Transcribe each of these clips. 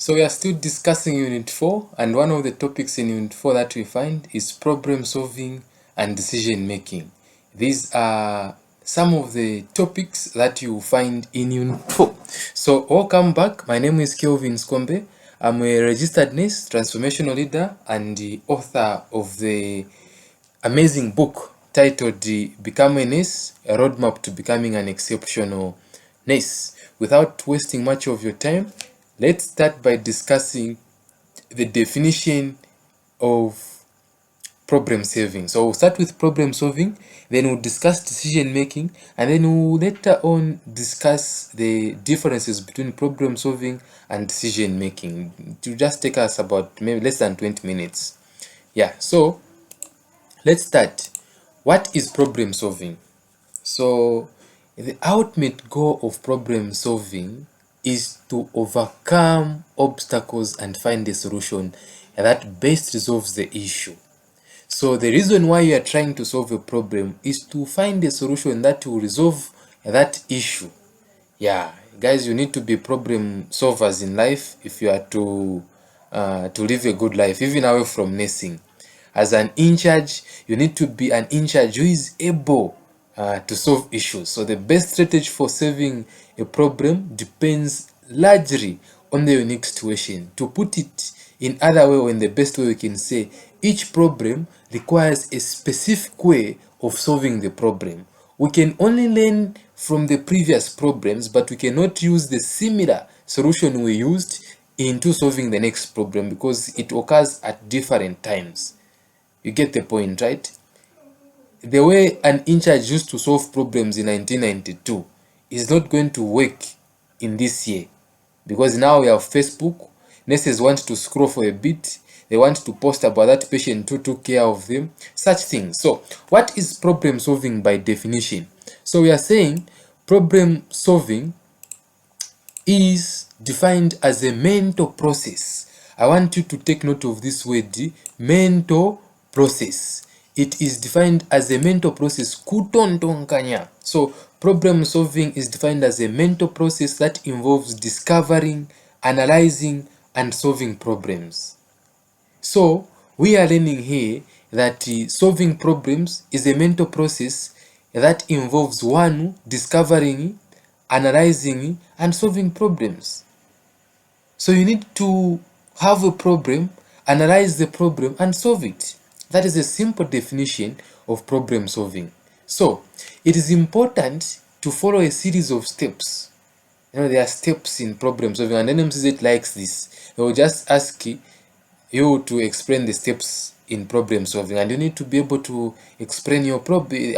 So we are still discussing Unit 4, and one of the topics in Unit 4 that we find is problem solving and decision making. These are some of the topics that you find in Unit 4. So welcome back. My name is Kelvin Skombe. I'm a registered nurse, transformational leader, and the author of the amazing book titled Become a Nurse, A Roadmap to Becoming an Exceptional Nurse. Without wasting much of your time, let's start by discussing the definition of problem solving. So we'll start with problem solving, then we'll discuss decision making, and then we'll later on discuss the differences between problem solving and decision making. It will just take us about maybe less than 20 minutes. Yeah, so let's start. What is problem solving? So the ultimate goal of problem solving is to overcome obstacles and find a solution that best resolves the issue. So the reason why you are trying to solve a problem is to find a solution that will resolve that issue. Yeah, guys, you need to be problem solvers in life if you are to live a good life, even away from nursing. As an in-charge, you need to be an in-charge who is able to solve issues. So the best strategy for solving a problem depends largely on the unique situation. To put it in other way, or in the best way we can say, each problem requires a specific way of solving the problem. We can only learn from the previous problems, but we cannot use the similar solution we used into solving the next problem because it occurs at different times. You get the point, right? The way an in-charge used to solve problems in 1992 is not going to work in this year because now we have Facebook. Nurses want to scroll for a bit. They want to post about that patient who took care of them, such things. So what is problem solving by definition? So we are saying problem solving is defined as a mental process. I want you to take note of this word, mental process. It is defined as a mental process. Kutontonkanya. So problem solving is defined as a mental process that involves discovering, analyzing, and solving problems. So we are learning here that solving problems is a mental process that involves one, discovering, analyzing, and solving problems. So you need to have a problem, analyze the problem, and solve it. That is a simple definition of problem solving. So it is important to follow a series of steps. There are steps in problem solving, and NMCZ likes this. They will just ask you to explain the steps in problem solving, and you need to be able to explain your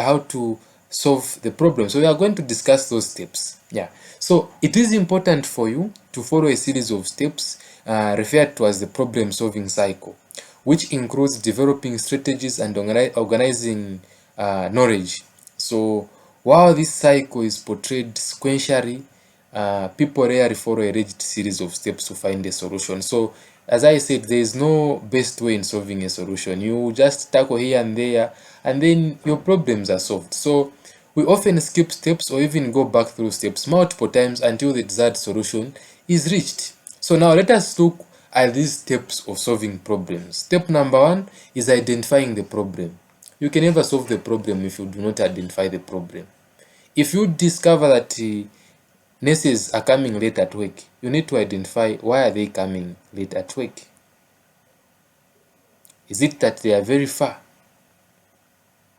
how to solve the problem. So we are going to discuss those steps. Yeah, so it is important for you to follow a series of steps referred to as the problem solving cycle, which includes developing strategies and organizing knowledge. So while this cycle is portrayed sequentially, people rarely follow a rigid series of steps to find a solution. So as I said, there is no best way in solving a solution. You just tackle here and there, and then your problems are solved. So we often skip steps or even go back through steps multiple times until the desired solution is reached. So now let us look at these steps of solving problems. Step number 1 is identifying the problem. You can never solve the problem if you do not identify the problem. If you discover that nurses are coming late at work, you need to identify why are they coming late at work. Is it that they are very far?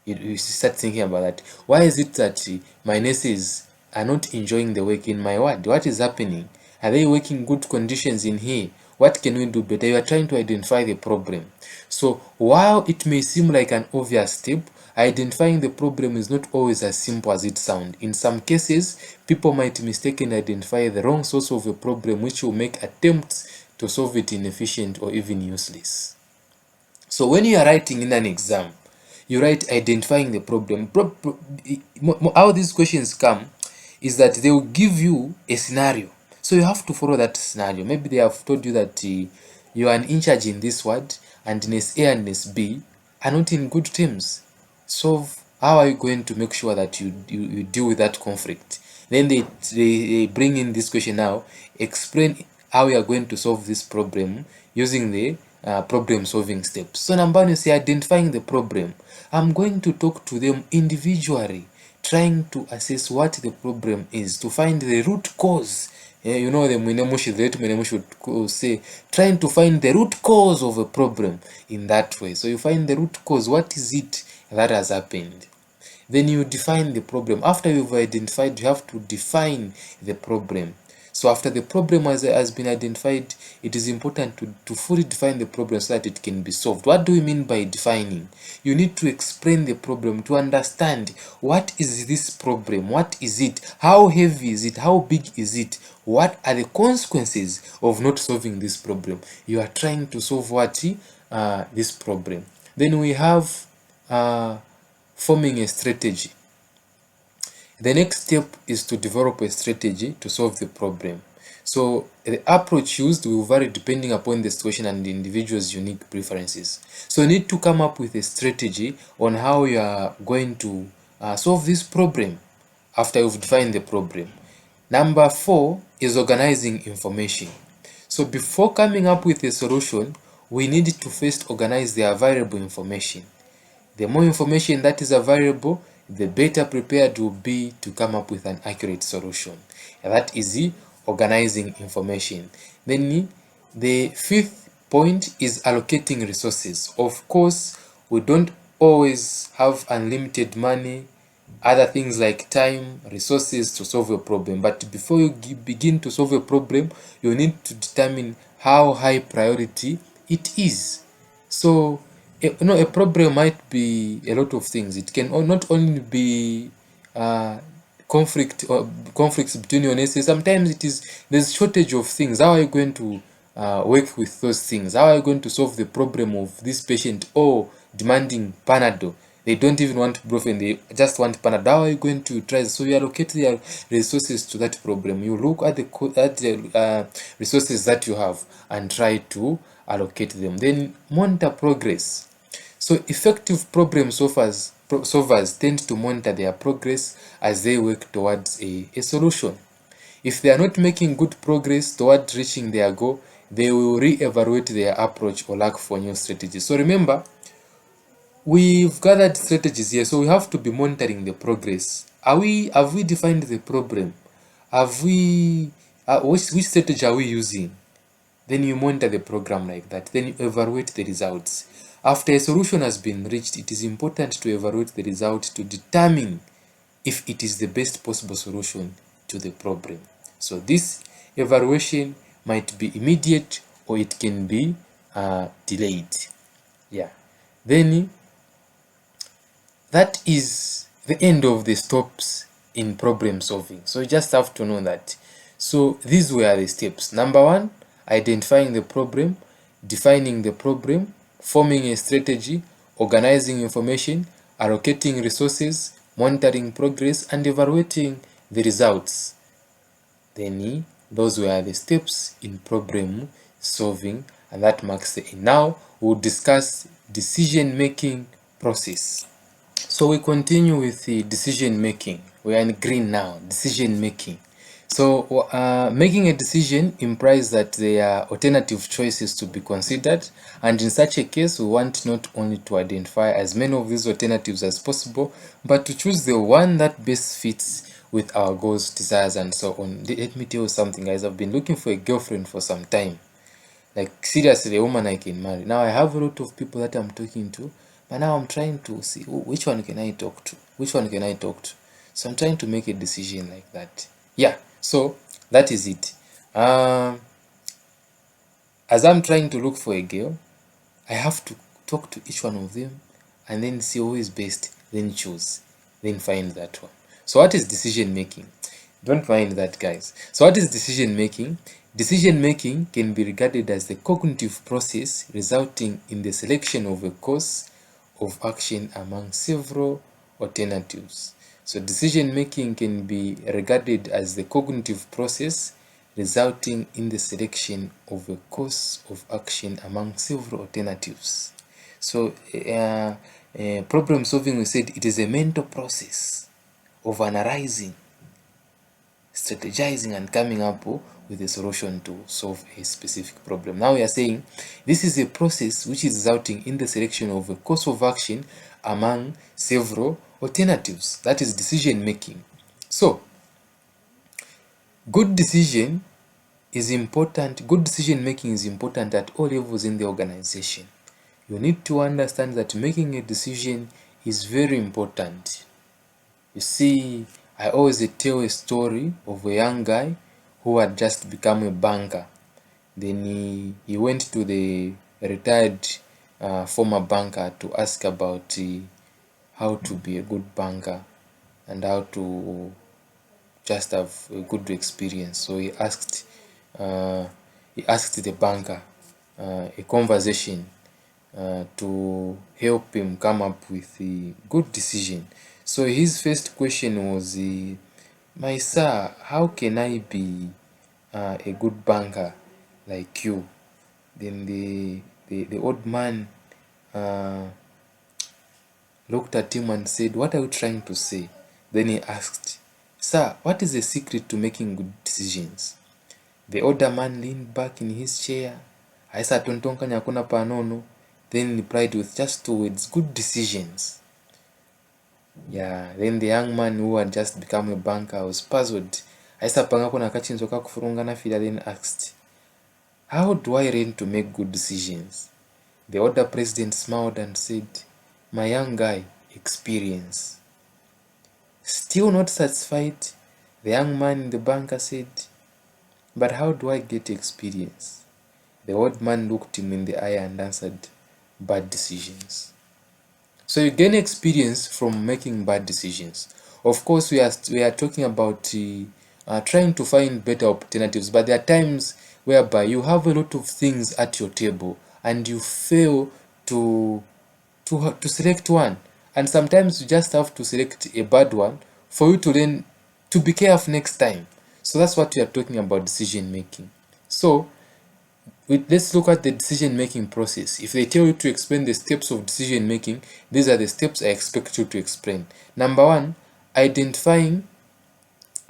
You start thinking about that. Why is it that my nurses are not enjoying the work in my ward? What is happening? Are they working good conditions in here? What can we do better? You are trying to identify the problem. So while it may seem like an obvious step, identifying the problem is not always as simple as it sounds. In some cases, people might mistakenly identify the wrong source of a problem, which will make attempts to solve it inefficient or even useless. So when you are writing in an exam, you write identifying the problem. How these questions come is that they will give you a scenario. So you have to follow that scenario. Maybe they have told you that you are an in-charge in this ward and nurse A and nurse B are not in good terms. So how are you going to make sure that you deal with that conflict? Then they bring in this question now. Explain how you are going to solve this problem using the problem solving steps. So number one, you say identifying the problem. I'm going to talk to them individually, trying to assess what the problem is, to find the root cause. You know, the late Mwinemushi would say, trying to find the root cause of a problem in that way. So you find the root cause. What is it that has happened? Then you define the problem. After you've identified, you have to define the problem. So after the problem has been identified, it is important to fully define the problem so that it can be solved. What do we mean by defining? You need to explain the problem, to understand what is this problem, what is it, how heavy is it, how big is it, what are the consequences of not solving this problem. You are trying to solve what? This problem. Then we have forming a strategy. The next step is to develop a strategy to solve the problem. So the approach used will vary depending upon the situation and the individual's unique preferences. So you need to come up with a strategy on how you are going to solve this problem after you've defined the problem. Number 4 is organizing information. So before coming up with a solution, we need to first organize the available information. The more information that is available, the better prepared will be to come up with an accurate solution. And that is the organizing information. Then the 5th point is allocating resources. Of course, we don't always have unlimited money, other things like time, resources to solve a problem. But before you begin to solve a problem, you need to determine how high priority it is. So a problem might be a lot of things. It can not only be conflicts between your nurses. Sometimes there's shortage of things. How are you going to work with those things? How are you going to solve the problem of this patient demanding Panadol? They don't even want Brufen, they just want Panadol. How are you going to try? So you allocate your resources to that problem. You look at the resources that you have and try to allocate them. Then monitor progress. So effective problem solvers tend to monitor their progress as they work towards a solution. If they are not making good progress towards reaching their goal, they will re-evaluate their approach or look for new strategies. So remember, we've gathered strategies here, so we have to be monitoring the progress. Have we defined the problem? Have we which strategy are we using? Then you monitor the program like that. Then you evaluate the results. After a solution has been reached, it is important to evaluate the result to determine if it is the best possible solution to the problem. So this evaluation might be immediate or it can be delayed. Yeah. Then that is the end of the steps in problem solving. So you just have to know that. So these were the steps. Number 1, identifying the problem, defining the problem, forming a strategy, organizing information, allocating resources, monitoring progress, and evaluating the results. Then those were the steps in problem solving, and that marks the end. Now we'll discuss decision-making process. So we continue with the decision making. We are in green now, decision making. So making a decision implies that there are alternative choices to be considered, and in such a case, we want not only to identify as many of these alternatives as possible, but to choose the one that best fits with our goals, desires, and so on. Let me tell you something, guys. I've been looking for a girlfriend for some time. Like seriously, a woman I can marry. Now I have a lot of people that I'm talking to, but now I'm trying to see which one can I talk to? Which one can I talk to? So I'm trying to make a decision like that. Yeah, so that is it. As I'm trying to look for a girl, I have to talk to each one of them and then see who is best, then choose, then find that one. So what is decision making? Don't mind that, guys. So what is decision making? Decision making can be regarded as the cognitive process resulting in the selection of a course of action among several alternatives. So decision making can be regarded as the cognitive process resulting in the selection of a course of action among several alternatives. So problem solving, we said it is a mental process of analyzing, strategizing, and coming up with a solution to solve a specific problem. Now we are saying this is a process which is resulting in the selection of a course of action among several alternatives. That is decision making. So good decision is important. Good decision making is important at all levels in the organization. You need to understand that making a decision is very important. You see, I always tell a story of a young guy who had just become a banker. Then he went to the retired former banker to ask about how to be a good banker and how to just have a good experience. So he asked the banker a conversation to help him come up with a good decision. So his first question was, my sir, how can I be a good banker like you? Then the old man looked at him and said, what are you trying to say? Then he asked, sir, what is the secret to making good decisions? The older man leaned back in his chair. Aisa tontonka nyakuna panono. Then replied with just 2 words, good decisions. Yeah, then the young man who had just become a banker was puzzled. Aisa pangako na kachinzo kakufurunga na fila, then asked, how do I learn to make good decisions? The older president smiled and said, my young guy, experience. Still not satisfied, the young man in the banker said, but how do I get experience? The old man looked him in the eye and answered, bad decisions. So you gain experience from making bad decisions. Of course, we are talking about trying to find better alternatives, but there are times whereby you have a lot of things at your table and you fail to select one, and sometimes you just have to select a bad one for you to learn to be careful next time. So that's what we are talking about, decision making. So let's look at the decision making process. If they tell you to explain the steps of decision making, these are the steps I expect you to explain. Number 1, identifying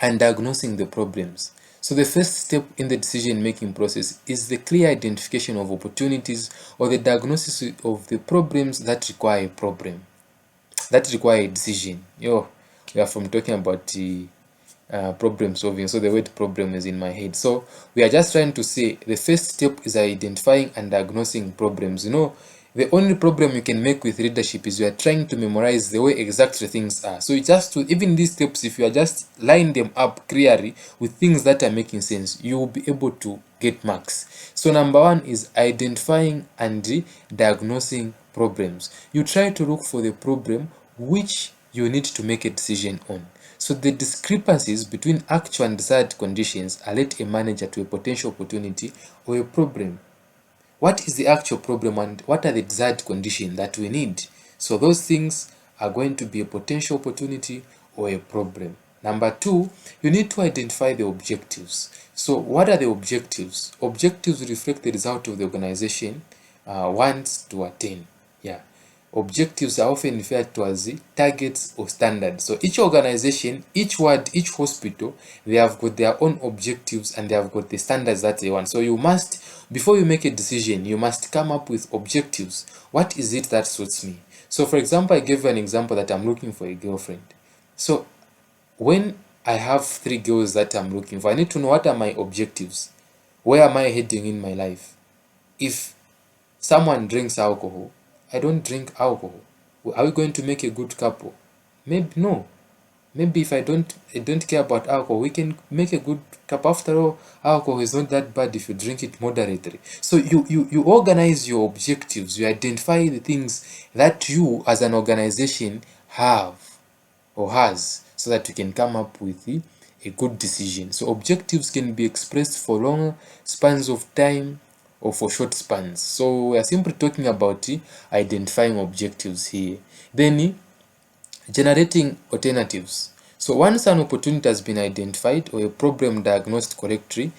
and diagnosing the problems. So the first step in the decision making process is the clear identification of opportunities or the diagnosis of the problems that require a decision. We are from talking about problem solving, so the word problem is in my head. So we are just trying to say the first step is identifying and diagnosing problems. The only problem you can make with leadership is you are trying to memorize the way exactly things are. So even these steps, if you are just line them up clearly with things that are making sense, you will be able to get marks. So number 1 is identifying and diagnosing problems. You try to look for the problem which you need to make a decision on. So the discrepancies between actual and desired conditions alert a manager to a potential opportunity or a problem. What is the actual problem and what are the desired conditions that we need? So those things are going to be a potential opportunity or a problem. Number 2, you need to identify the objectives. So what are the objectives? Objectives reflect the result of the organization wants to attain. Objectives are often referred to as targets or standards. So each organization, each ward, each hospital, they have got their own objectives and they have got the standards that they want. So you must, before you make a decision, you must come up with objectives. What is it that suits me? So for example, I gave you an example that I'm looking for a girlfriend. So when I have 3 girls that I'm looking for, I need to know what are my objectives. Where am I heading in my life? If someone drinks alcohol, I don't drink alcohol. Are we going to make a good couple? Maybe no. Maybe if I don't care about alcohol, we can make a good couple. After all, alcohol is not that bad if you drink it moderately. So you organize your objectives. You identify the things that you as an organization have or has, so that you can come up with a good decision. So objectives can be expressed for long spans of time or for short spans. So we are simply talking about identifying objectives here. Then generating alternatives. So once an opportunity has been identified or a problem diagnosed correctly,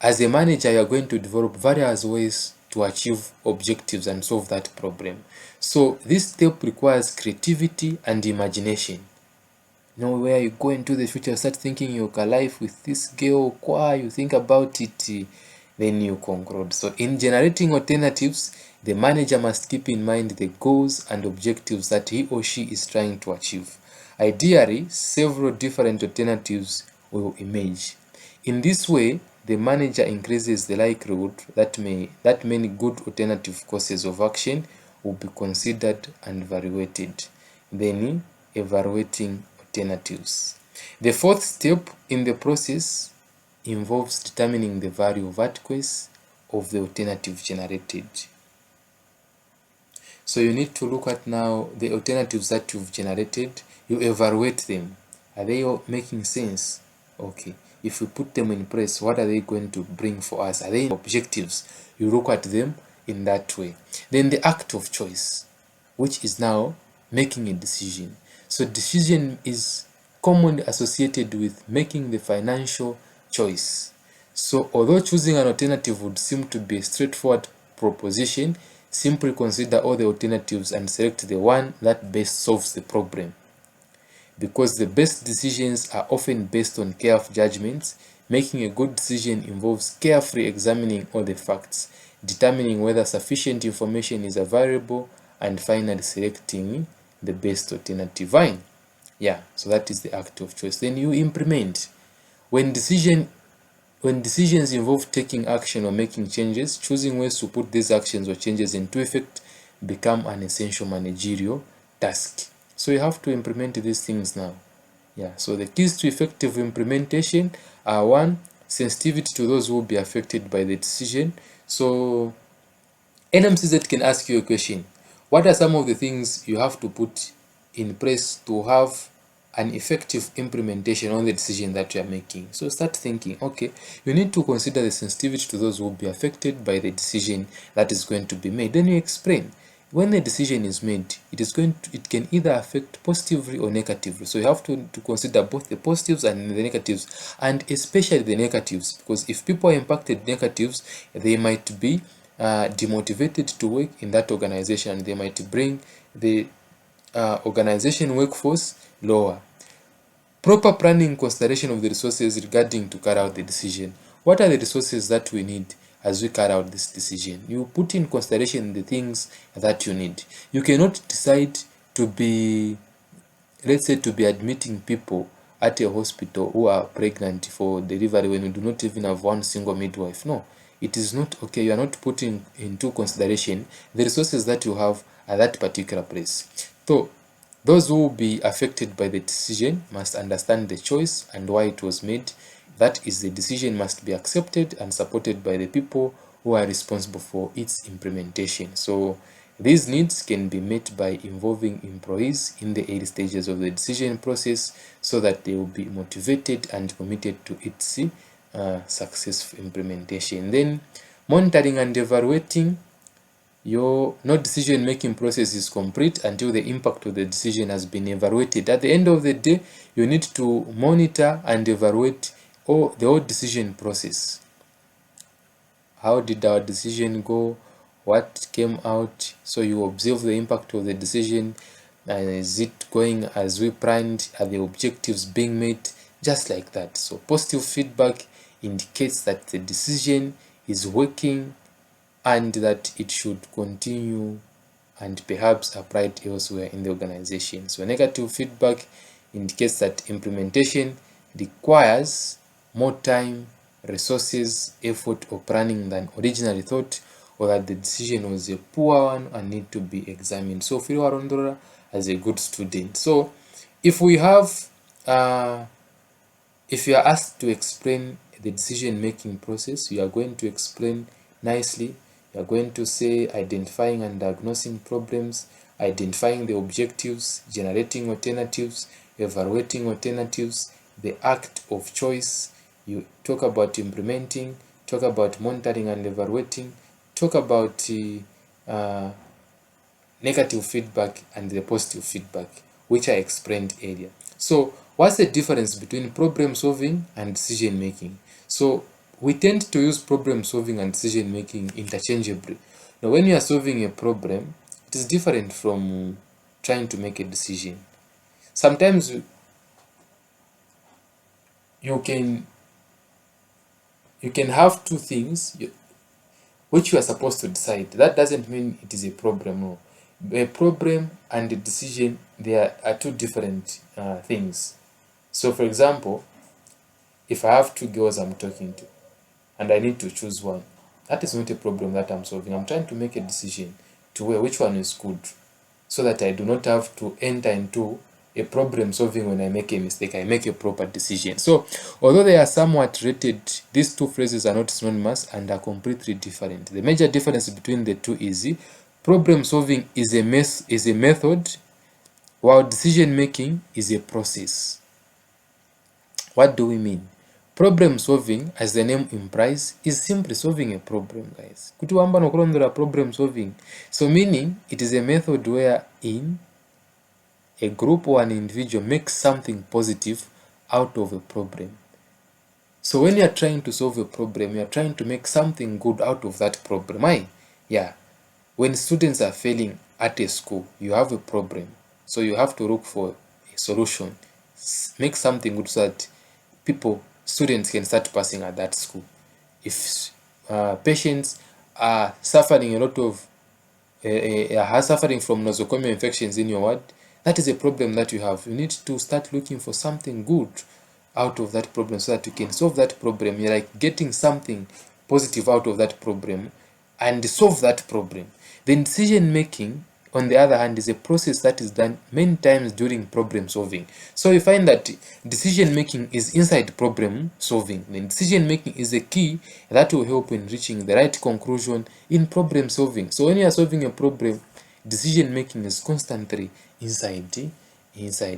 as a manager, you are going to develop various ways to achieve objectives and solve that problem. So this step requires creativity and imagination. where you go into the future, start thinking your life with this girl, you think about it, then you conclude. So in generating alternatives, the manager must keep in mind the goals and objectives that he or she is trying to achieve. Ideally, several different alternatives will emerge. In this way, the manager increases the likelihood that many good alternative courses of action will be considered and evaluated. Then evaluating alternatives. The fourth step in the process involves determining the value of adequacy of the alternative generated. So you need to look at now the alternatives that you've generated, you evaluate them. Are they all making sense? Okay. If we put them in place, what are they going to bring for us? Are they objectives? You look at them in that way. Then the act of choice, which is now making a decision. So decision is commonly associated with making the financial choice. So although choosing an alternative would seem to be a straightforward proposition, simply consider all the alternatives and select the one that best solves the problem. Because the best decisions are often based on careful judgments, making a good decision involves carefully examining all the facts, determining whether sufficient information is available, and finally selecting the best alternative. Fine. Yeah, so that is the act of choice. Then you implement. When decisions involve taking action or making changes, choosing ways to put these actions or changes into effect become an essential managerial task. So you have to implement these things now. Yeah, so the keys to effective implementation are: one, sensitivity to those who will be affected by the decision. So NMCZ can ask you a question: what are some of the things you have to put in place to have an effective implementation on the decision that you are making? So start thinking, okay, you need to consider the sensitivity to those who will be affected by the decision that is going to be made. Then you explain. When a decision is made, it can either affect positively or negatively. So you have to consider both the positives and the negatives, and especially the negatives, because if people are impacted negatives, they might be demotivated to work in that organization. They might bring the organization workforce lower. Proper planning, consideration of the resources regarding to carry out the decision. What are the resources that we need as we carry out this decision? You put in consideration the things that you need. You cannot decide to be, let's say, to be admitting people at a hospital who are pregnant for delivery when you do not even have one single midwife. No, it is not okay. You are not putting into consideration the resources that you have at that particular place. So those who will be affected by the decision must understand the choice and why it was made. That is, the decision must be accepted and supported by the people who are responsible for its implementation. So these needs can be met by involving employees in the early stages of the decision process so that they will be motivated and committed to its successful implementation. Then monitoring and evaluating. No decision making process is complete until the impact of the decision has been evaluated. At the end of the day, you need to monitor and evaluate the whole decision process. How did our decision go? What came out? So you observe the impact of the decision. Is it going as we planned? Are the objectives being met? Just like that. So positive feedback indicates that the decision is working and that it should continue and perhaps applied elsewhere in the organization. So negative feedback indicates that implementation requires more time, resources, effort, or planning than originally thought, or that the decision was a poor one and need to be examined. So Filiwa Rondora as a good student. So if we have, if you are asked to explain the decision-making process, you are going to explain nicely. You are going to say identifying and diagnosing problems, identifying the objectives, generating alternatives, evaluating alternatives, the act of choice. You talk about implementing, talk about monitoring and evaluating, talk about negative feedback and the positive feedback, which I explained earlier. So what's the difference between problem solving and decision making? So we tend to use problem solving and decision making interchangeably. Now, when you are solving a problem, it is different from trying to make a decision. Sometimes you can have two things which you are supposed to decide. That doesn't mean it is a problem. No. A problem and a decision, there are two different things. So for example, if I have two girls I'm talking to and I need to choose one, that is not a problem that I'm solving. I'm trying to make a decision to which one is good, so that I do not have to enter into a problem solving when I make a mistake. I make a proper decision. So although they are somewhat related, these two phrases are not synonymous and are completely different. The major difference between the two is problem solving is a method, while decision making is a process. What do we mean? Problem solving, as the name implies, is simply solving a problem, guys. Kuti wamba nokulondera problem solving. So meaning it is a method wherein a group or an individual makes something positive out of a problem. So when you are trying to solve a problem, you are trying to make something good out of that problem. Yeah. When students are failing at a school, you have a problem. So you have to look for a solution. Make something good so that students can start passing at that school. If patients are suffering a lot of are suffering from nosocomial infections in your ward, that is a problem that you have. You need to start looking for something good out of that problem so that you can solve that problem. You're like getting something positive out of that problem and solve that problem. Then decision making, on the other hand, is a process that is done many times during problem solving. So you find that decision making is inside problem solving. Then decision making is a key that will help in reaching the right conclusion in problem solving. So when you are solving a problem, decision making is constantly inside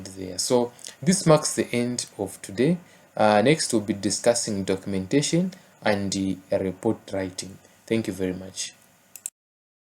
there. So this marks the end of today. Next we'll be discussing documentation and report writing. Thank you very much.